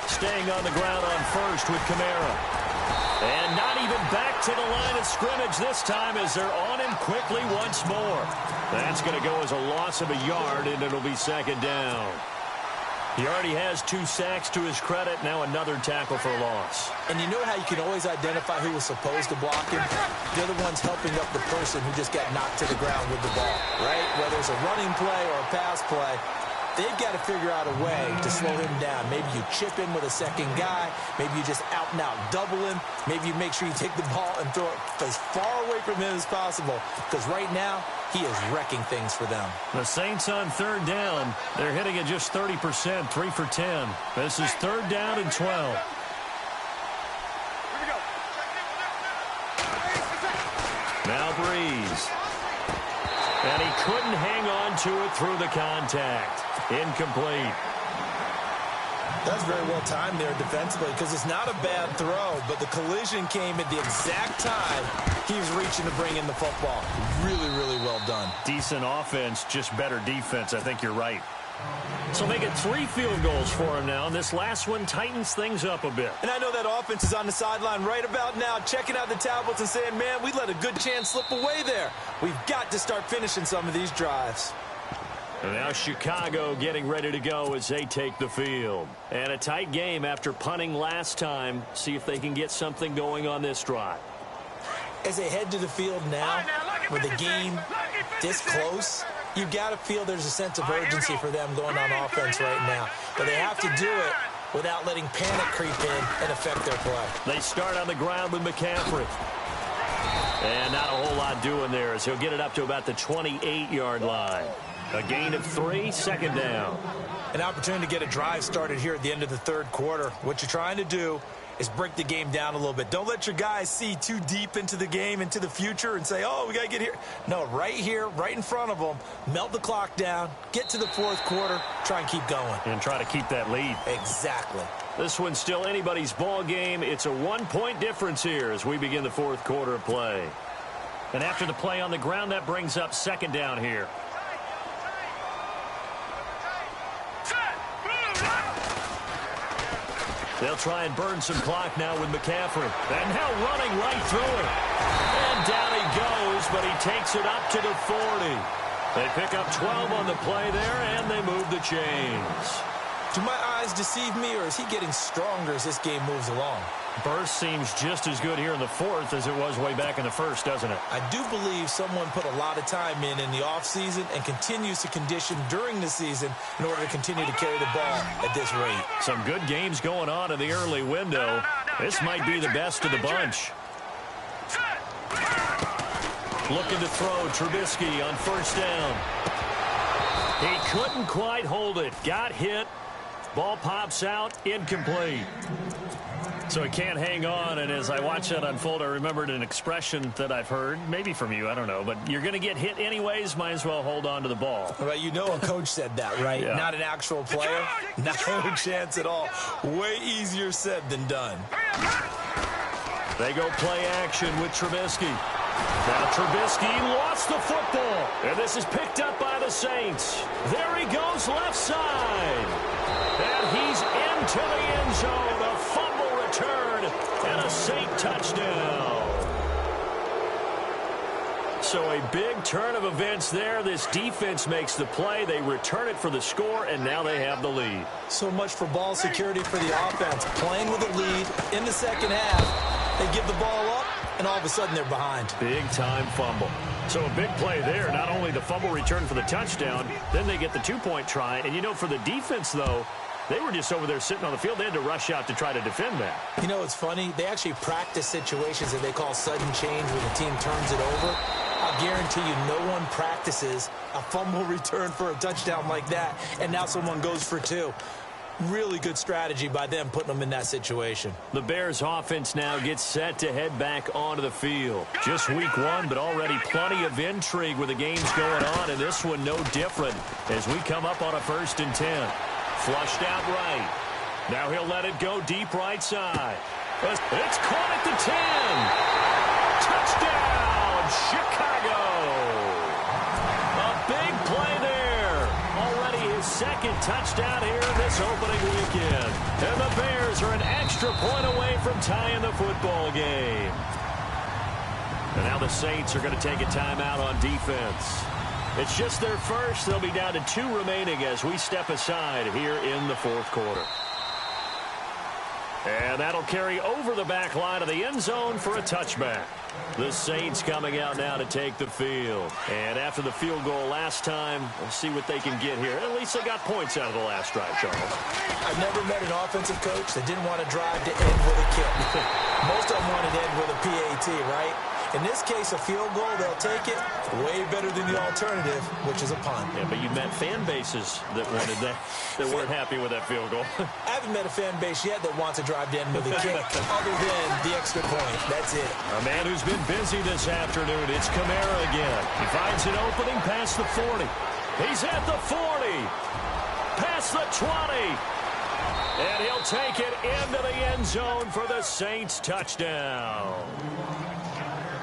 Staying on the ground on first with Kamara. And not even back to the line of scrimmage this time as they're on him quickly once more. That's going to go as a loss of a yard, and it'll be 2nd down. He already has 2 sacks to his credit. Now another tackle for loss. And you know how you can always identify who was supposed to block him? They're the ones helping up the person who just got knocked to the ground with the ball, right? Whether it's a running play or a pass play, they've got to figure out a way to slow him down. Maybe you chip him with a second guy. Maybe you just out-and-out double him. Maybe you make sure you take the ball and throw it as far away from him as possible. Because right now, he is wrecking things for them. The Saints on 3rd down. They're hitting at just 30%, 3 for 10. This is 3rd down and 12. Now Breeze. And he couldn't hang on to it through the contact. Incomplete. That's very well timed there defensively because it's not a bad throw, but the collision came at the exact time he was reaching to bring in the football. Really, really well done. Decent offense, just better defense. I think you're right. So make it 3 field goals for him now, and this last one tightens things up a bit. And I know that offense is on the sideline right about now, checking out the tablets and saying, man, we let a good chance slip away there. We've got to start finishing some of these drives. And now Chicago getting ready to go as they take the field. And a tight game after punting last time. See if they can get something going on this drive. As they head to the field now, with the game this close, you've got to feel there's a sense of urgency for them going on offense right now. But they have to do it without letting panic creep in and affect their play. They start on the ground with McCaffrey. And not a whole lot doing there as he'll get it up to about the 28-yard line. A gain of 3, 2nd down. An opportunity to get a drive started here at the end of the 3rd quarter. What you're trying to do is break the game down a little bit. Don't let your guys see too deep into the game, into the future, and say, oh, we got to get here. No, right here, right in front of them, melt the clock down, get to the 4th quarter, try and keep going. And try to keep that lead. Exactly. This one's still anybody's ball game. It's a one-point difference here as we begin the fourth quarter of play. And after the play on the ground, that brings up second down here. They'll try and burn some clock now with McCaffrey. And now running right through it. And down he goes, but he takes it up to the 40. They pick up 12 on the play there, and they move the chains. Do my eyes deceive me, or is he getting stronger as this game moves along? Burst seems just as good here in the fourth as it was way back in the first, doesn't it? I do believe someone put a lot of time in the offseason and continues to condition during the season in order to continue to carry the ball at this rate. Some good games going on in the early window. This might be the best of the bunch. Looking to throw Trubisky on first down. He couldn't quite hold it. Got hit. Ball pops out. Incomplete. So he can't hang on, and as I watch that unfold, I remembered an expression that I've heard, maybe from you, I don't know, but you're going to get hit anyways, might as well hold on to the ball. Well, you know a coach said that, right? Yeah. Not an actual player. Not a chance at all. Way easier said than done. They go play action with Trubisky. Now Trubisky lost the football, and this is picked up by the Saints. There he goes left side. And he's into the end zone. A fumble return and a Saint touchdown. So a big turn of events there. This defense makes the play. They return it for the score, and now they have the lead. So much for ball security for the offense. Playing with a lead in the second half. They give the ball up, and all of a sudden they're behind. Big-time fumble. So a big play there. Not only the fumble return for the touchdown, then they get the two-point try. And, you know, for the defense, though, they were just over there sitting on the field. They had to rush out to try to defend that. You know, it's funny. They actually practice situations that they call sudden change when the team turns it over. I'll guarantee you no one practices a fumble return for a touchdown like that, and now someone goes for two. Really good strategy by them putting them in that situation. The Bears offense now gets set to head back onto the field. Just week one, but already plenty of intrigue with the games going on, and this one no different as we come up on a 1st and 10. Flushed out right. Now he'll let it go deep right side. It's caught at the 10. Touchdown, Chicago. A big play there. Already his second touchdown here in this opening weekend. And the Bears are an extra point away from tying the football game. And now the Saints are going to take a timeout on defense. It's just their first. They'll be down to 2 remaining as we step aside here in the fourth quarter. And that'll carry over the back line of the end zone for a touchback. The Saints coming out now to take the field. And after the field goal last time, we'll see what they can get here. At least they got points out of the last drive, Charles. I've never met an offensive coach that didn't want to drive to end with a kick. Most of them wanted to end with a PAT, right? In this case, a field goal, they'll take it. Way better than the alternative, which is a punt. Yeah, but you met fan bases that wanted that, that weren't happy with that field goal. I haven't met a fan base yet that wants to drive to end with a kick other than the extra point. That's it. A man who's been busy this afternoon, it's Kamara again. He finds an opening past the 40. He's at the 40. Past the 20. And he'll take it into the end zone for the Saints touchdown.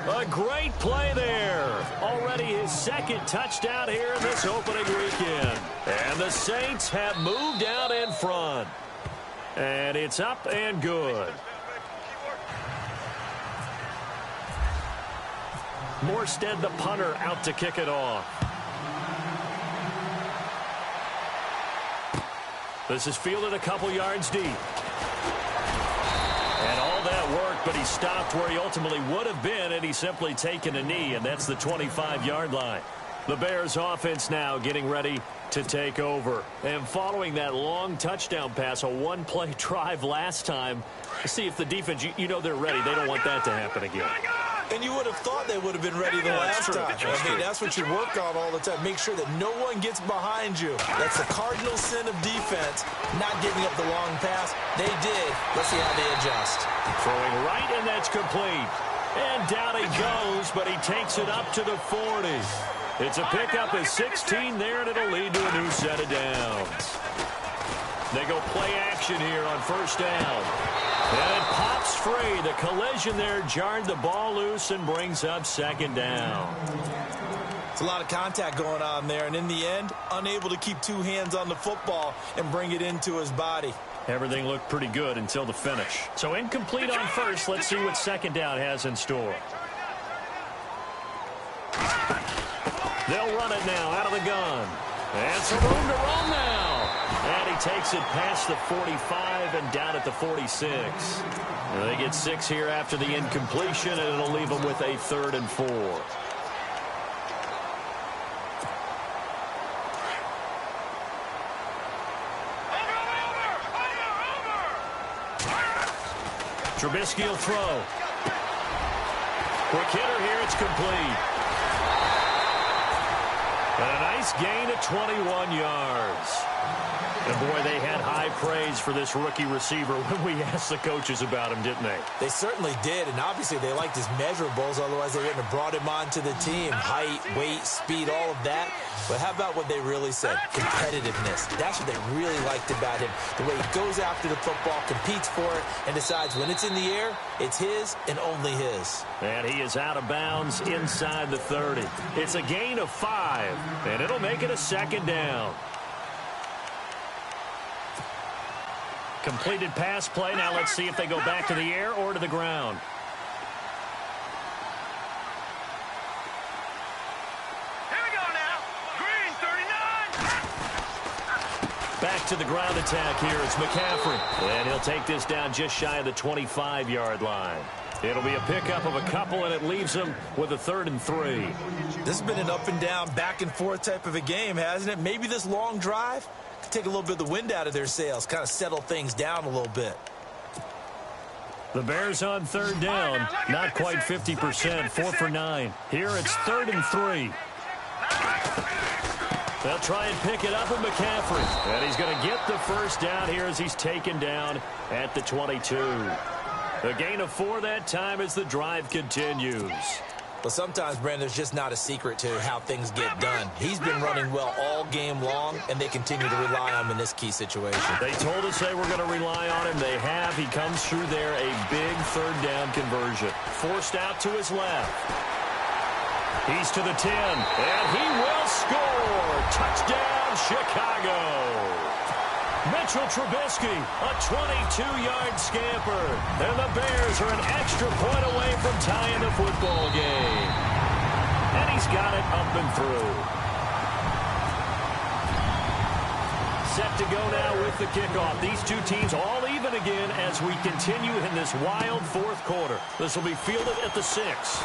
A great play there. Already his second touchdown here in this opening weekend. And the Saints have moved out in front. And it's up and good. Morstead, the punter, out to kick it off. This is fielded a couple yards deep. And all that work, but he stopped where he ultimately would have been, and he's simply taken a knee, and that's the 25-yard line. The Bears offense now getting ready to take over. And following that long touchdown pass, a one-play drive last time, see if the defense, you know they're ready. They don't want that to happen again. And you would have thought they would have been ready the last time. I mean, that's what you work on all the time. Make sure that no one gets behind you. That's the cardinal sin of defense, not giving up the long pass. They did. Let's see how they adjust. Throwing right, and that's complete. And down he goes, but he takes it up to the 40. It's a pickup at 16 there, and it'll lead to a new set of downs. They go play action here on first down. And it pops free. The collision there jarred the ball loose and brings up second down. It's a lot of contact going on there, and in the end, unable to keep two hands on the football and bring it into his body. Everything looked pretty good until the finish. So incomplete on first. Let's see what second down has in store. They'll run it now out of the gun. And some room to roam now. And he takes it past the 45 and down at the 46. And they get 6 here after the incompletion, and it'll leave them with a 3rd and 4. Trubisky will throw. Quick hitter here. It's complete. And a nice gain of 21 yards. And, boy, they had high praise for this rookie receiver when we asked the coaches about him, didn't they? They certainly did, and obviously they liked his measurables. Otherwise, they wouldn't have brought him onto the team. Height, weight, speed, all of that. But how about what they really said? Competitiveness. That's what they really liked about him. The way he goes after the football, competes for it, and decides when it's in the air, it's his and only his. And he is out of bounds inside the 30. It's a gain of 5, and it'll make it a second down. Completed pass play. Now let's see if they go back to the air or to the ground. Here we go now. Green 39. Back to the ground attack here. It's McCaffrey. And he'll take this down just shy of the 25-yard line. It'll be a pickup of a couple, and it leaves them with a 3rd and 3. This has been an up and down, back and forth type of a game, hasn't it? Maybe this long drive could take a little bit of the wind out of their sails, kind of settle things down a little bit. The Bears on 3rd down. Not quite 50%. 4 for 9. Here it's 3rd and 3. They'll try and pick it up with McCaffrey. And he's going to get the first down here as he's taken down at the 22. A gain of 4 that time as the drive continues. Well, sometimes, Brandon, there's just not a secret to how things get done. He's been running well all game long, and they continue to rely on him in this key situation. They told us they were going to rely on him. They have. He comes through there, a big 3rd down conversion. Forced out to his left. He's to the 10, and he will score. Touchdown, Chicago. Mitchell Trubisky, a 22-yard scamper. And the Bears are an extra point away from tying the football game. And he's got it up and through. Set to go now with the kickoff. These two teams all even again as we continue in this wild 4th quarter. This will be fielded at the 6.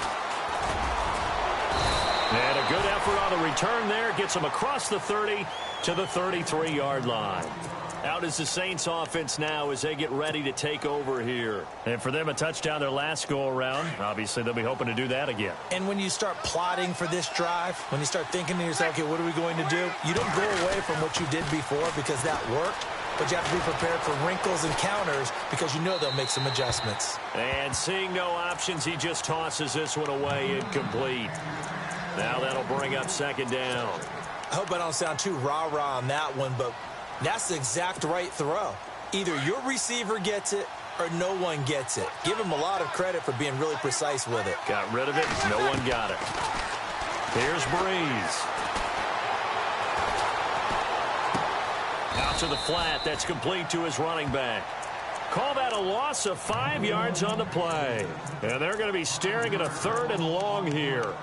And a good effort on the return there. Gets them across the 30 to the 33-yard line. Out is the Saints offense now as they get ready to take over here. And for them, a touchdown their last go-around. Obviously, they'll be hoping to do that again. And when you start plotting for this drive, when you start thinking to yourself, okay, what are we going to do? You don't go away from what you did before because that worked. But you have to be prepared for wrinkles and counters because you know they'll make some adjustments. And seeing no options, he just tosses this one away incomplete. Now that'll bring up second down. I hope I don't sound too rah-rah on that one, but that's the exact right throw. Either your receiver gets it or no one gets it. Give him a lot of credit for being really precise with it. Got rid of it. No one got it. Here's Breeze. Out to the flat. That's complete to his running back. Call that a loss of 5 yards on the play. And they're going to be staring at a 3rd and long here.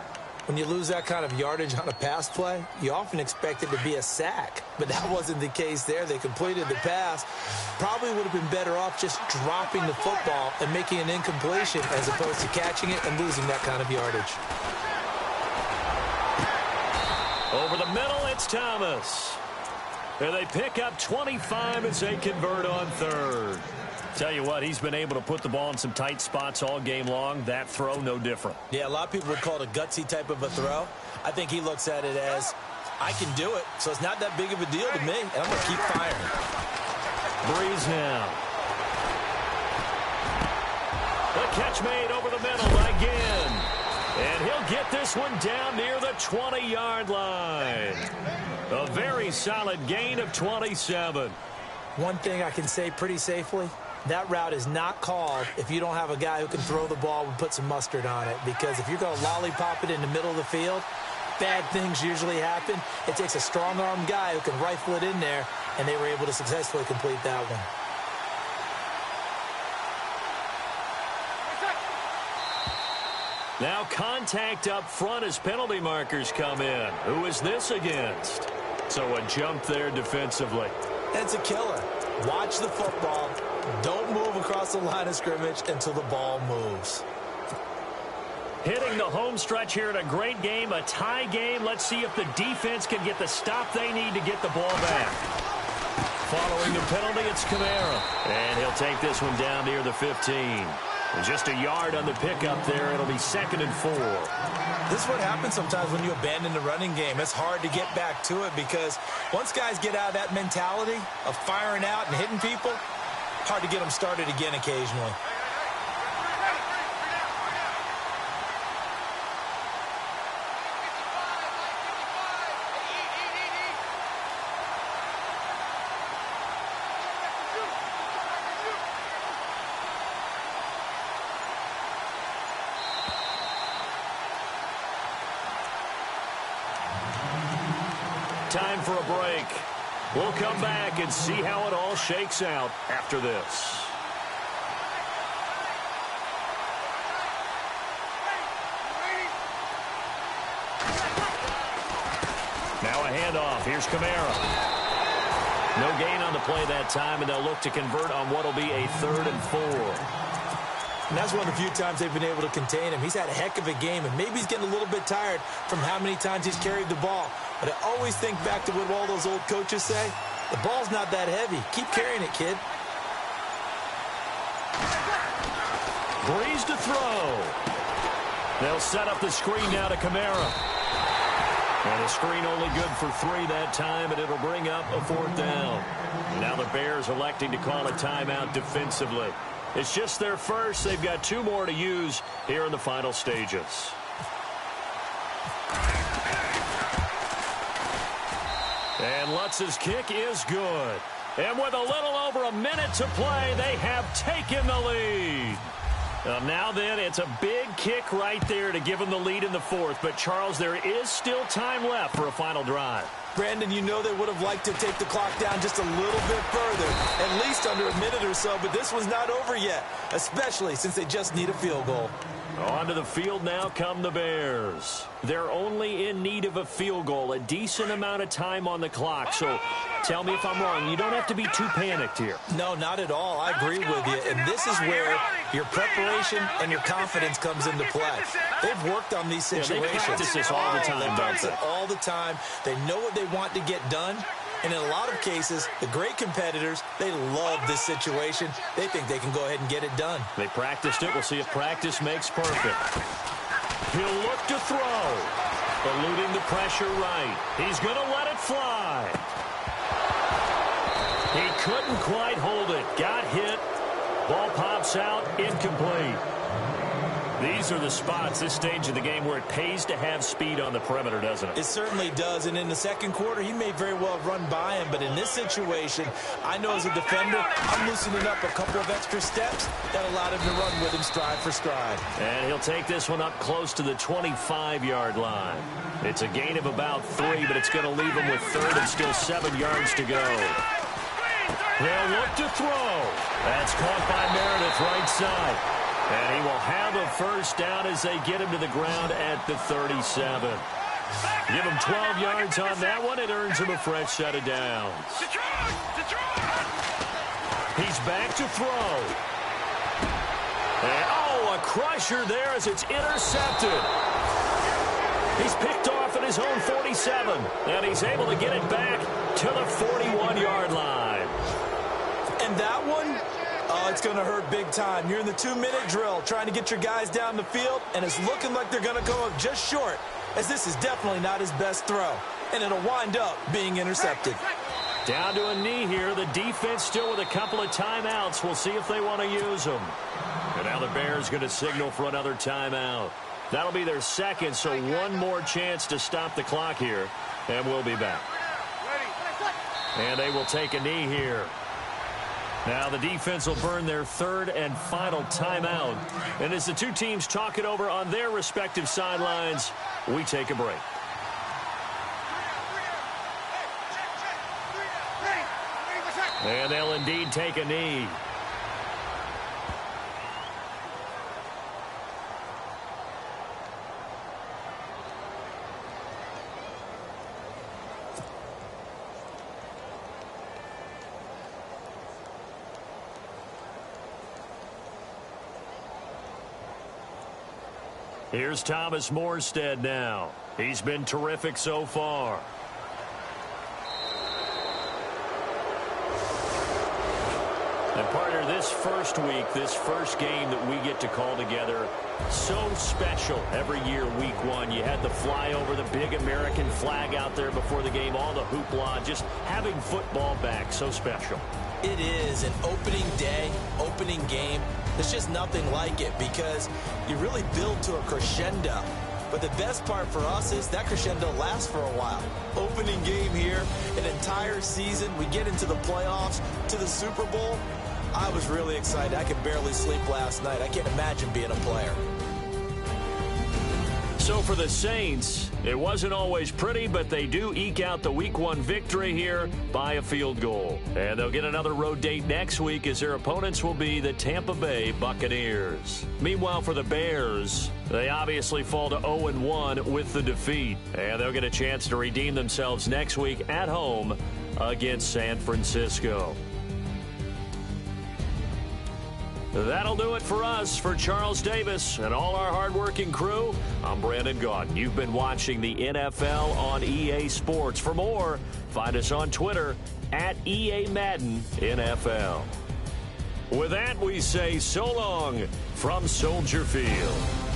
When you lose that kind of yardage on a pass play, you often expect it to be a sack. But that wasn't the case there. They completed the pass. Probably would have been better off just dropping the football and making an incompletion as opposed to catching it and losing that kind of yardage. Over the middle, it's Thomas. And they pick up 25 as they convert on 3rd. Tell you what, he's been able to put the ball in some tight spots all game long. That throw, no different. Yeah, a lot of people would call it a gutsy type of a throw. I think he looks at it as, I can do it, so it's not that big of a deal to me, and I'm going to keep firing. Breeze now. The catch made over the middle by Ginn. And he'll get this one down near the 20-yard line. A very solid gain of 27. One thing I can say pretty safely, that route is not called if you don't have a guy who can throw the ball and put some mustard on it. Because if you're going to lollipop it in the middle of the field, bad things usually happen. It takes a strong-armed guy who can rifle it in there, and they were able to successfully complete that one. Now contact up front as penalty markers come in. Who is this against? So a jump there defensively. It's a killer. Watch the football. Don't move across the line of scrimmage until the ball moves. Hitting the home stretch here in a great game, a tie game. Let's see if the defense can get the stop they need to get the ball back. Following the penalty, it's Kamara. And he'll take this one down near the 15. Just a yard on the pickup there. It'll be 2nd and 4. This is what happens sometimes when you abandon the running game. It's hard to get back to it because once guys get out of that mentality of firing out and hitting people, hard to get them started again occasionally. Time for a break. We'll come back and see how it all shakes out after this. Now a handoff. Here's Kamara. No gain on the play that time, and they'll look to convert on what will be a 3rd and 4. And that's one of the few times they've been able to contain him. He's had a heck of a game, and maybe he's getting a little bit tired from how many times he's carried the ball. But I always think back to what all those old coaches say. The ball's not that heavy. Keep carrying it, kid. Breeze to throw. They'll set up the screen now to Kamara. And a screen only good for 3 that time, and it'll bring up a 4th down. Now the Bears electing to call a timeout defensively. It's just their first. They've got 2 more to use here in the final stages. And Lutz's kick is good. And with a little over a minute to play, they have taken the lead. Now then, it's a big kick right there to give them the lead in the 4th. But, Charles, there is still time left for a final drive. Brandon, you know they would have liked to take the clock down just a little bit further, at least under a minute or so, but this one's not over yet, especially since they just need a field goal. Onto the field now come the Bears. They're only in need of a field goal, a decent amount of time on the clock. So tell me if I'm wrong. You don't have to be too panicked here. No, not at all. I agree with you. And this is where your preparation and your confidence comes into play. They've worked on these situations. They practice this all the time. They practice it all the time. They know what they want to get done. And in a lot of cases, the great competitors, they love this situation. They think they can go ahead and get it done. They practiced it. We'll see if practice makes perfect. He'll look to throw. Eluding the pressure right. He's going to let it fly. He couldn't quite hold it. Got hit. Ball pops out. Incomplete. These are the spots, this stage of the game, where it pays to have speed on the perimeter, doesn't it? It certainly does. And in the second quarter, he may very well have run by him. But in this situation, I know as a defender, I'm loosening up a couple of extra steps that allowed him to run with him stride for stride. And he'll take this one up close to the 25-yard line. It's a gain of about 3, but it's going to leave him with 3rd and still 7 yards to go. They'll look to throw. That's caught by Meredith right side. And he will have a first down as they get him to the ground at the 37. Give him 12 yards on that one. It earns him a fresh set of downs. He's back to throw. And, a crusher there as it's intercepted. He's picked off at his own 47. And he's able to get it back to the 41-yard line. And that one... it's going to hurt big time. You're in the 2-minute drill trying to get your guys down the field, and it's looking like they're going to go up just short, as this is definitely not his best throw, and it'll wind up being intercepted. Down to a knee here. The defense still with a couple of timeouts. We'll see if they want to use them. And now the Bears going to signal for another timeout. That'll be their second, so one more chance to stop the clock here, and we'll be back. And they will take a knee here. Now the defense will burn their third and final timeout. And as the two teams talk it over on their respective sidelines, we take a break. And they'll indeed take a knee. Here's Thomas Morstead now. He's been terrific so far. And partner, this first week, this first game that we get to call together, so special every year, week one. You had the flyover, the big American flag out there before the game, all the hoopla, just having football back, so special. It is an opening day, opening game. There's just nothing like it because you really build to a crescendo. But the best part for us is that crescendo lasts for a while. Opening game here, an entire season. We get into the playoffs, to the Super Bowl. I was really excited. I could barely sleep last night. I can't imagine being a player. So for the Saints, it wasn't always pretty, but they do eke out the Week 1 victory here by a field goal. And they'll get another road date next week as their opponents will be the Tampa Bay Buccaneers. Meanwhile, for the Bears, they obviously fall to 0-1 with the defeat. And they'll get a chance to redeem themselves next week at home against San Francisco. That'll do it for us. For Charles Davis and all our hardworking crew, I'm Brandon Gaudin. You've been watching the NFL on EA Sports. For more, find us on Twitter at EA Madden NFL. With that, we say so long from Soldier Field.